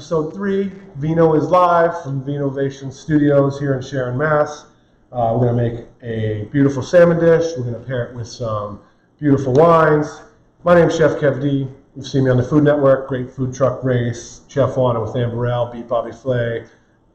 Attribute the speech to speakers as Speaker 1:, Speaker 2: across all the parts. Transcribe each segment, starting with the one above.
Speaker 1: episode 3. Vino is live from VINOvations Studios here in Sharon, Mass. We're going to make a beautiful salmon dish. We're going to pair it with some beautiful wines. My name's Chef Kev D. You've seen me on the Food Network, Great Food Truck Race, Chef On with Amber Beat Bobby Flay,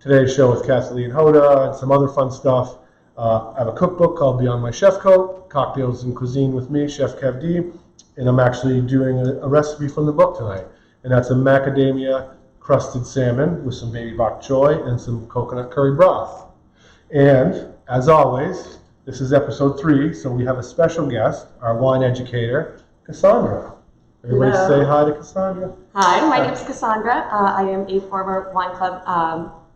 Speaker 1: today's show with Kathleen Hoda, and some other fun stuff. I have a cookbook called Beyond My Chef Coat, Cocktails and Cuisine with me, Chef Kev D. And I'm actually doing a recipe from the book tonight. And that's a macadamia crusted salmon with some baby bok choy and some coconut curry broth. And as always, this is episode 3, so we have a special guest, our wine educator, Cassandra. Everybody
Speaker 2: Hello.
Speaker 1: Say hi to Cassandra.
Speaker 2: Hi, my name is Cassandra. I am a former wine club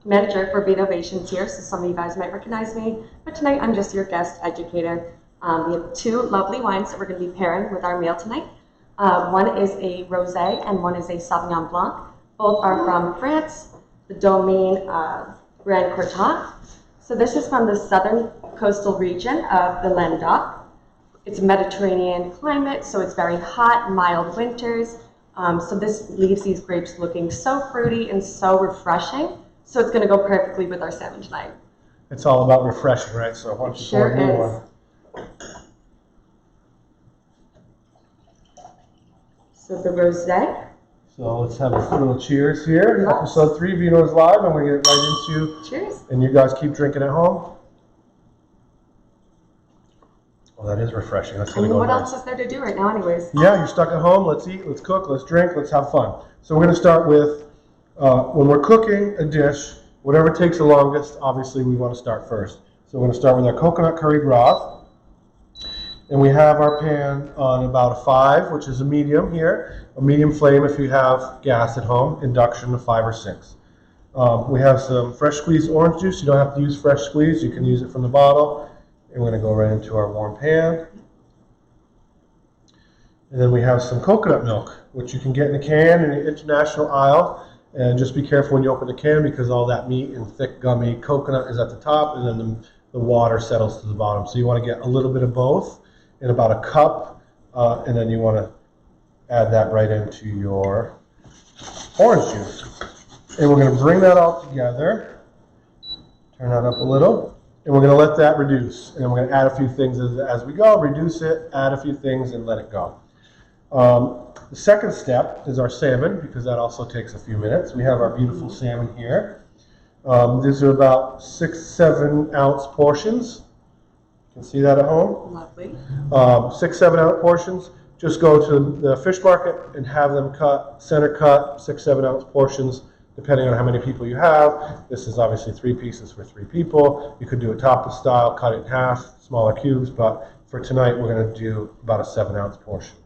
Speaker 2: manager for VINOvations here, so some of you guys might recognize me. But tonight I'm just your guest educator. We have 2 lovely wines that we're going to be pairing with our meal tonight. One is a rosé and one is a Sauvignon Blanc. Both are from France, the Domaine Grande Courtade. So this is from the southern coastal region of the Languedoc. It's a Mediterranean climate, so it's very hot, mild winters. So this leaves these grapes looking so fruity and so refreshing. So it's going to go perfectly with our salmon tonight.
Speaker 1: It's all about refreshing, right? So why don't you pour a new one?
Speaker 2: So the rosé.
Speaker 1: So let's have a little cheers here.
Speaker 2: Yes.
Speaker 1: Episode 3, Vino is live, and we're going to get right into.
Speaker 2: Cheers.
Speaker 1: And you guys keep drinking at home. Well, that is refreshing. That's going to go
Speaker 2: What
Speaker 1: nice.
Speaker 2: else is there to do right now anyways?
Speaker 1: Yeah, you're stuck at home. Let's eat, let's cook, let's drink, let's have fun. So we're going to start with, when we're cooking a dish, whatever takes the longest, obviously we want to start first. So we're going to start with our coconut curry broth. And we have our pan on about a 5, which is a medium here. A medium flame if you have gas at home, induction a 5 or 6. We have some fresh squeezed orange juice. You don't have to use fresh squeeze. You can use it from the bottle. And we're going to go right into our warm pan. And then we have some coconut milk, which you can get in a can in the international aisle. And just be careful when you open the can because all that meat and thick gummy coconut is at the top and then the water settles to the bottom. So you want to get a little bit of both in about a cup, and then you want to add that right into your orange juice. And we're going to bring that all together, turn that up a little, and we're going to let that reduce. And we're going to add a few things as we go, reduce it, add a few things, and let it go. The second step is our salmon, because that also takes a few minutes. We have our beautiful salmon here. These are about 6-7 ounce portions. You can see that at home.
Speaker 2: Lovely.
Speaker 1: 6-7 ounce portions. Just go to the fish market and have them cut, center cut, 6-7 ounce portions, depending on how many people you have. This is obviously 3 pieces for 3 people. You could do a tapas style, cut it in half, smaller cubes, but for tonight we're going to do about a 7 ounce portion.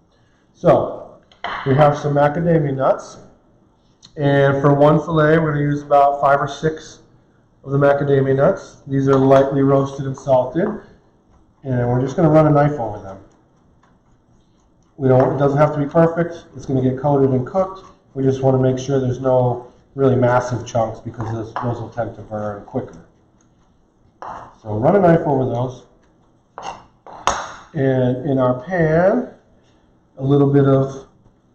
Speaker 1: So we have some macadamia nuts, and for one fillet we're going to use about 5 or 6 of the macadamia nuts. These are lightly roasted and salted. And we're just going to run a knife over them. It doesn't have to be perfect. It's going to get coated and cooked. We just want to make sure there's no really massive chunks because those will tend to burn quicker. So run a knife over those. And in our pan, a little bit of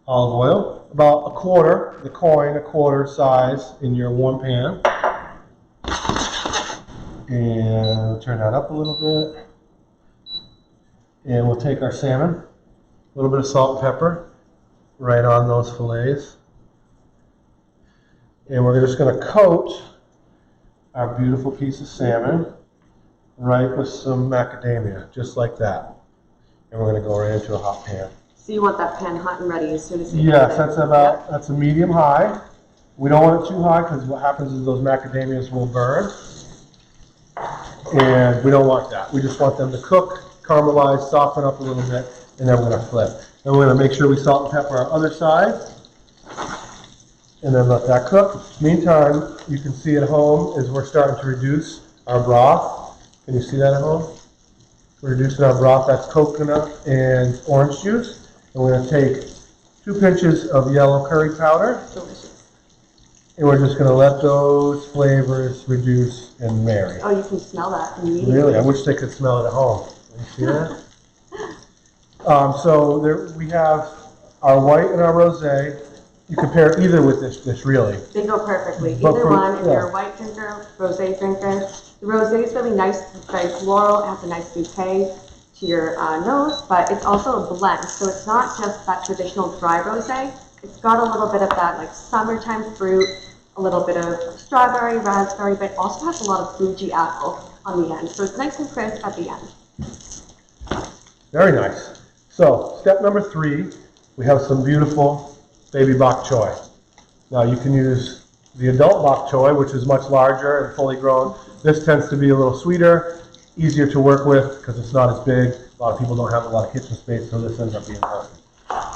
Speaker 1: olive oil, about a quarter size in your warm pan. And turn that up a little bit. And we'll take our salmon, a little bit of salt and pepper, right on those fillets. And we're just going to coat our beautiful piece of salmon right with some macadamia, just like that. And we're going to go right into a hot pan.
Speaker 2: So you want that pan hot and ready as soon as you
Speaker 1: Yes, that's a medium high. We don't want it too high because what happens is those macadamias will burn. And we don't want that. We just want them to cook, caramelize, soften up a little bit, and then we're going to flip. And we're going to make sure we salt and pepper our other side, and then let that cook. Meantime, you can see at home is we're starting to reduce our broth. Can you see that at home? We're reducing our broth. That's coconut and orange juice. And we're going to take 2 pinches of yellow curry powder.
Speaker 2: Delicious.
Speaker 1: And we're just going to let those flavors reduce and marry.
Speaker 2: Oh, you can smell that immediately.
Speaker 1: Really? I wish they could smell it at home. You see that? So there we have our white and our rosé. you can pair either with this dish, really.
Speaker 2: They go perfectly.
Speaker 1: But
Speaker 2: Either
Speaker 1: for-
Speaker 2: one, if
Speaker 1: yeah.
Speaker 2: you're a white drinker, rosé drinker. The rosé is really nice. It's very floral. It has a nice bouquet to your nose, but it's also a blend. So it's not just that traditional dry rosé. It's got a little bit of that like summertime fruit, a little bit of strawberry, raspberry, but it also has a lot of Fuji apple on the end. So it's nice and crisp at the end.
Speaker 1: Very nice. So, step number 3, we have some beautiful baby Bok Choy. Now you can use the adult Bok Choy, which is much larger and fully grown. This tends to be a little sweeter, easier to work with because it's not as big. A lot of people don't have a lot of kitchen space, so this ends up being perfect.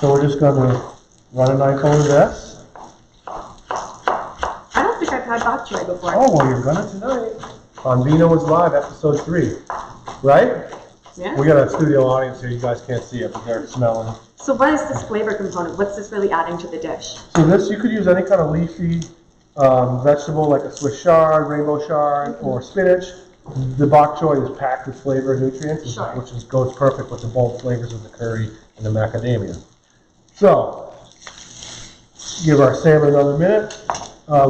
Speaker 1: So we're just going to run a knife over this.
Speaker 2: I don't think I've had bok choy before.
Speaker 1: Oh, well, you're going to tonight. On VINO is Live, episode 3. Right?
Speaker 2: Yeah.
Speaker 1: We got a studio audience here. You guys can't see it, but they're smelling it.
Speaker 2: So what is this flavor component? What's this really adding to the dish?
Speaker 1: So this, you could use any kind of leafy vegetable like a Swiss chard, rainbow chard, or spinach. The bok choy is packed with flavor and nutrients,
Speaker 2: Sure.
Speaker 1: which goes perfect with the bold flavors of the curry and the macadamia. So, give our salmon another minute. I'm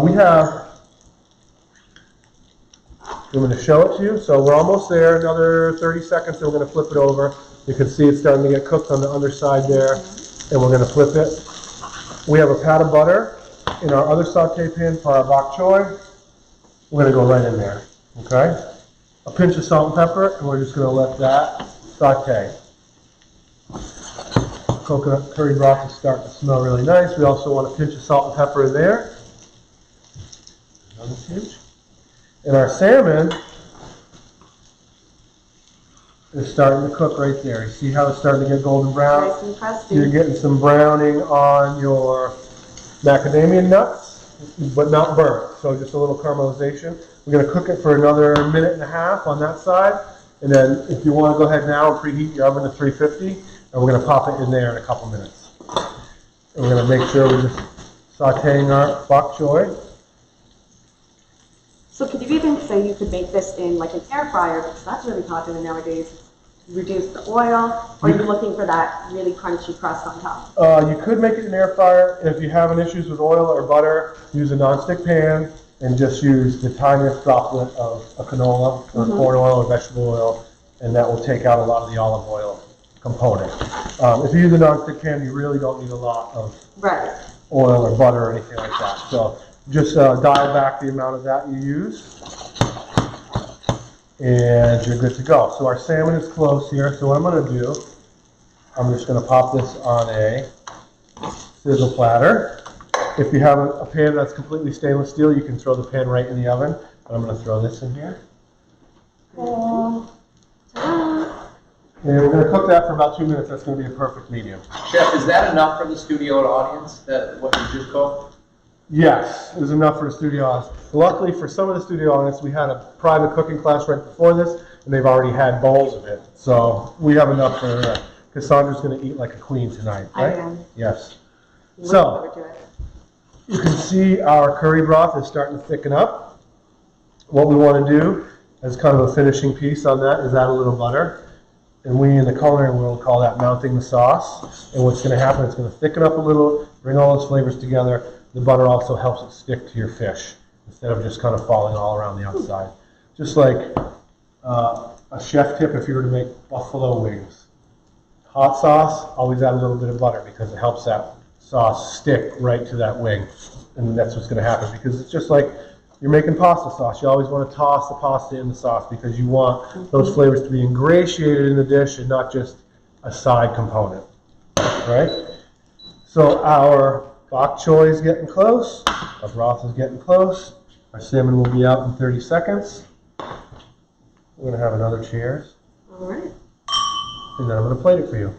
Speaker 1: going to show it to you. So we're almost there. Another 30 seconds, and we're going to flip it over. You can see it's starting to get cooked on the underside there, and we're going to flip it. We have a pat of butter in our other saute pan for our bok choy. We're going to go right in there. Okay? A pinch of salt and pepper, and we're just going to let that saute. Coconut curry broth is starting to smell really nice. We also want a pinch of salt and pepper in there. Another pinch. And our salmon is starting to cook right there. You see how it's starting to get golden brown?
Speaker 2: Nice and crusty.
Speaker 1: You're getting some browning on your macadamia nuts, but not burnt. So just a little caramelization. We're going to cook it for another minute and a half on that side. And then if you want to go ahead now and preheat your oven to 350, and we're going to pop it in there in a couple minutes. And we're going to make sure we're just sauteing our bok choy.
Speaker 2: So could you even say you could make this in like an air fryer, because that's really popular nowadays. Reduce the oil, or are you looking for that really crunchy crust on top?
Speaker 1: You could make it in an air fryer. If you have issues with oil or butter, use a nonstick pan and just use the tiniest droplet of a canola or corn oil or vegetable oil, and that will take out a lot of the olive oil component. If you use a nonstick pan, you really don't need a lot of oil or butter or anything like that. So just dial back the amount of that you use, and you're good to go. So our salmon is close here. So what I'm going to do, I'm just going to pop this on a sizzle platter. If you have a pan that's completely stainless steel, you can throw the pan right in the oven. But I'm going to throw this in here. And we're going to cook that for about 2 minutes. That's going to be a perfect medium.
Speaker 3: Chef, is that enough for the studio audience, that what you just cooked?
Speaker 1: Yes, it was enough for the studio audience. Luckily for some of the studio audience, we had a private cooking class right before this, and they've already had bowls of it. So we have enough for Cassandra's going to eat like a queen tonight, right?
Speaker 2: I am.
Speaker 1: Yes.
Speaker 2: Looking
Speaker 1: So
Speaker 2: forward to it.
Speaker 1: you can see our curry broth is starting to thicken up. What we want to do as kind of a finishing piece on that is add a little butter. And we in the culinary world call that mounting the sauce. And what's going to happen, it's going to thicken up a little, bring all those flavors together. The butter also helps it stick to your fish instead of just kind of falling all around the outside. Just like a chef tip if you were to make buffalo wings. Hot sauce, always add a little bit of butter because it helps that sauce stick right to that wing. And that's what's going to happen, because it's just like you're making pasta sauce. You always want to toss the pasta in the sauce because you want those flavors to be ingratiated in the dish and not just a side component, right? So our bok choy is getting close. Our broth is getting close. Our salmon will be out in 30 seconds. We're going to have another cheers.
Speaker 2: All right.
Speaker 1: And then I'm going to plate it for you.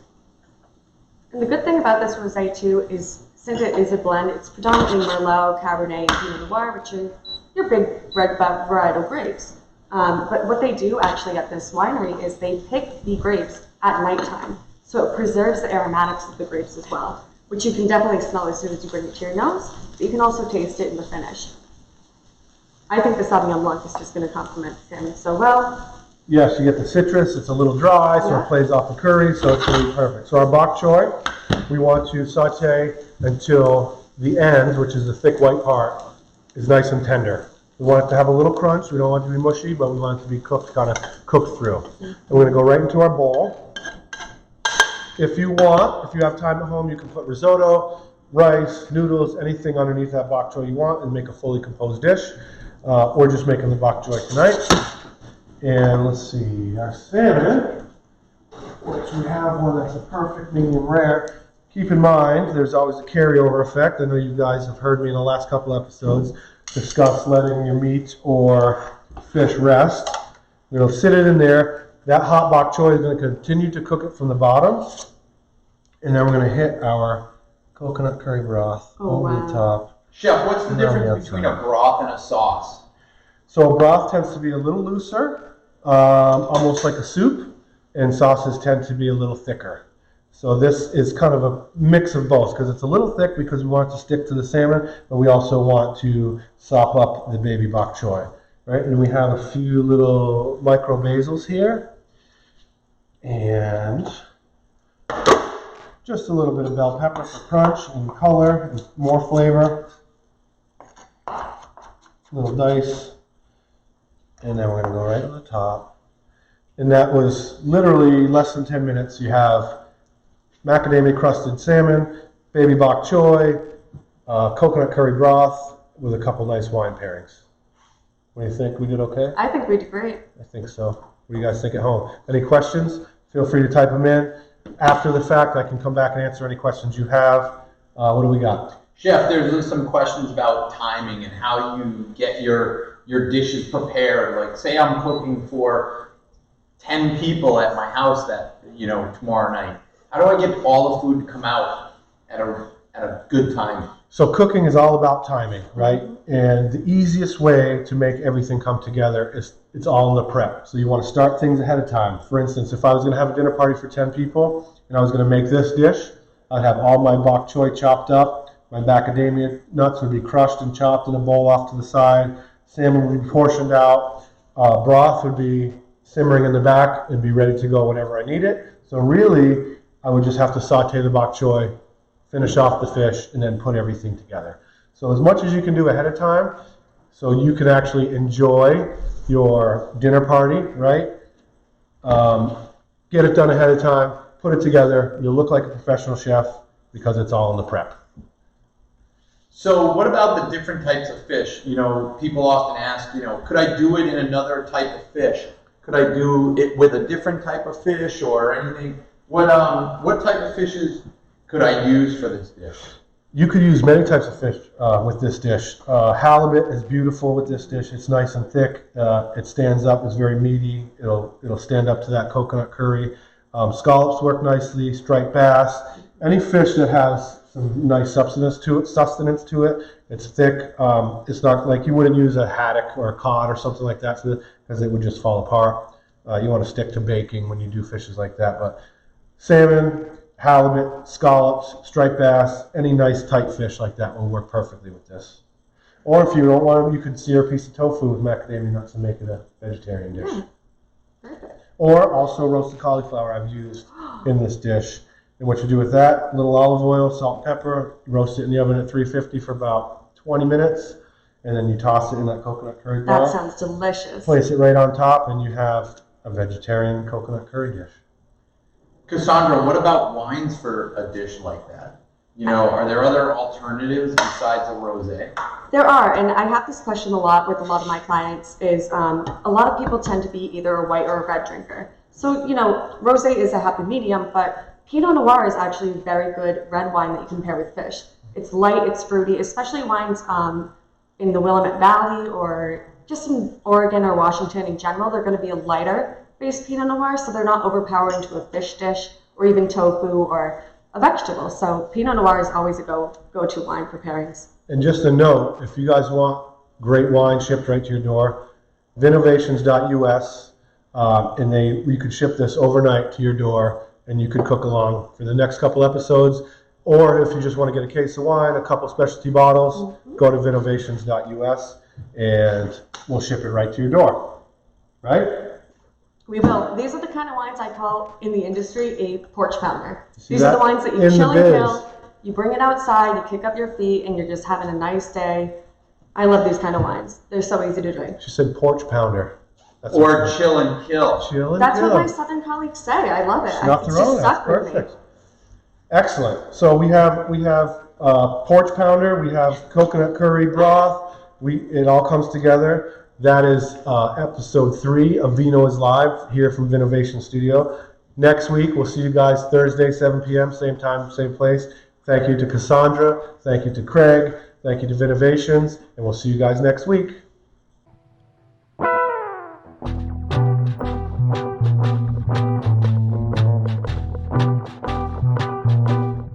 Speaker 2: And the good thing about this rosé too is, since it is a blend, it's predominantly Merlot, Cabernet, and Pinot Noir, which are your big red varietal grapes. But what they do actually at this winery is they pick the grapes at nighttime, so it preserves the aromatics of the grapes as well, which you can definitely smell as soon as you bring it to your nose, but you can also taste it in the finish. I think the Sauvignon Blanc is just going to complement the salmon so well.
Speaker 1: Yes, you get the citrus. It's a little dry, so it plays off the curry, so it's going to be perfect. So our bok choy, we want to saute until the ends, which is the thick white part, is nice and tender. We want it to have a little crunch. We don't want it to be mushy, but we want it to be cooked, kind of cooked through. And we're going to go right into our bowl. If you want, if you have time at home, you can put risotto, rice, noodles, anything underneath that bok choy you want and make a fully composed dish. We're just making the bok choy tonight. And let's see, our salmon, which we have one that's a perfect medium rare. Keep in mind, there's always a carryover effect. I know you guys have heard me in the last couple episodes discuss letting your meat or fish rest. We'll sit it in there. That hot bok choy is going to continue to cook it from the bottom. And then we're going to hit our coconut curry broth over the top.
Speaker 3: Chef, what's the difference between a broth and a sauce?
Speaker 1: So a broth tends to be a little looser, almost like a soup, and sauces tend to be a little thicker. So this is kind of a mix of both, because it's a little thick because we want it to stick to the salmon, but we also want to sop up the baby bok choy, right? And we have a few little micro basils here, and just a little bit of bell pepper for crunch and color and more flavor. Little dice, and then we're going to go right on the top. And that was literally less than 10 minutes. You have macadamia crusted salmon, baby bok choy, coconut curry broth with a couple nice wine pairings. What do you think? We did okay?
Speaker 2: I think we did great.
Speaker 1: I think so. What do you guys think at home? Any questions? Feel free to type them in. After the fact, I can come back and answer any questions you have. What do we got?
Speaker 3: Chef, there's some questions about timing and how you get your dishes prepared. Like, say I'm cooking for 10 people at my house tomorrow night. How do I get all the food to come out at a good time?
Speaker 1: So cooking is all about timing, right? And the easiest way to make everything come together is it's all in the prep. So you want to start things ahead of time. For instance, if I was going to have a dinner party for 10 people and I was going to make this dish, I'd have all my bok choy chopped up. My macadamia nuts would be crushed and chopped in a bowl off to the side. Salmon would be portioned out. Broth would be simmering in the back and be ready to go whenever I need it. So really, I would just have to saute the bok choy, finish off the fish, and then put everything together. So as much as you can do ahead of time, so you can actually enjoy your dinner party, right? Get it done ahead of time, put it together. You'll look like a professional chef because it's all in the prep.
Speaker 3: So what about the different types of fish? People often ask, could I do it in another type of fish? Could I do it with a different type of fish or anything? What type of fishes could I use for this dish?
Speaker 1: You could use many types of fish with this dish. Halibut is beautiful with this dish. It's nice and thick. It stands up. It's very meaty. It'll stand up to that coconut curry. Scallops work nicely. Striped bass. Any fish that has some nice sustenance to it. It's thick. It's not like you wouldn't use a haddock or a cod or something like that because it would just fall apart. You want to stick to baking when you do fishes like that. But salmon, halibut, scallops, striped bass, any nice tight fish like that will work perfectly with this. Or if you don't want them, you could sear a piece of tofu with macadamia nuts and make it a vegetarian dish.
Speaker 2: Perfect.
Speaker 1: Or also roasted cauliflower I've used in this dish. And what you do with that, a little olive oil, salt and pepper, roast it in the oven at 350 for about 20 minutes, and then you toss it in that coconut curry broth.
Speaker 2: That sounds delicious.
Speaker 1: Place it right on top, and you have a vegetarian coconut curry dish.
Speaker 3: Cassandra, what about wines for a dish like that? Are there other alternatives besides a rosé?
Speaker 2: There are, and I have this question a lot with a lot of my clients, is a lot of people tend to be either a white or a red drinker. So, rosé is a happy medium, but Pinot Noir is actually a very good red wine that you can pair with fish. It's light, it's fruity, especially wines in the Willamette Valley or just in Oregon or Washington in general. They're going to be a lighter based Pinot Noir, so they're not overpowering to a fish dish or even tofu or a vegetable. So Pinot Noir is always a go-to wine for pairings.
Speaker 1: And just a note, if you guys want great wine shipped right to your door, VINOvations.us, and you could ship this overnight to your door, and you could cook along for the next couple episodes. Or if you just want to get a case of wine, a couple specialty bottles, go to VINOvations.us, and we'll ship it right to your door, right?
Speaker 2: We will. These are the kind of wines I call in the industry a porch pounder.
Speaker 1: See
Speaker 2: These
Speaker 1: that?
Speaker 2: are the wines that you
Speaker 1: In the
Speaker 2: chill and
Speaker 1: biz.
Speaker 2: kill. You bring it outside, you kick up your feet, and you're just having a nice day. I love these kind of wines. They're so easy to drink.
Speaker 1: She said porch pounder. That's
Speaker 3: Or chill and kill.
Speaker 1: chill and
Speaker 2: That's
Speaker 1: kill.
Speaker 2: what my southern colleagues say. I love it.
Speaker 1: Snuff
Speaker 2: It's
Speaker 1: their own.
Speaker 2: just
Speaker 1: That's
Speaker 2: stuck with me.
Speaker 1: perfect. Excellent. So we have porch pounder. We have coconut curry broth. It all comes together. That is episode 3 of Vino is Live here from VINOvations Studio. Next week we'll see you guys Thursday 7 p.m. same time, same place. Thank you to Cassandra. Thank you to Craig. Thank you to VINOvations, and we'll see you guys next week.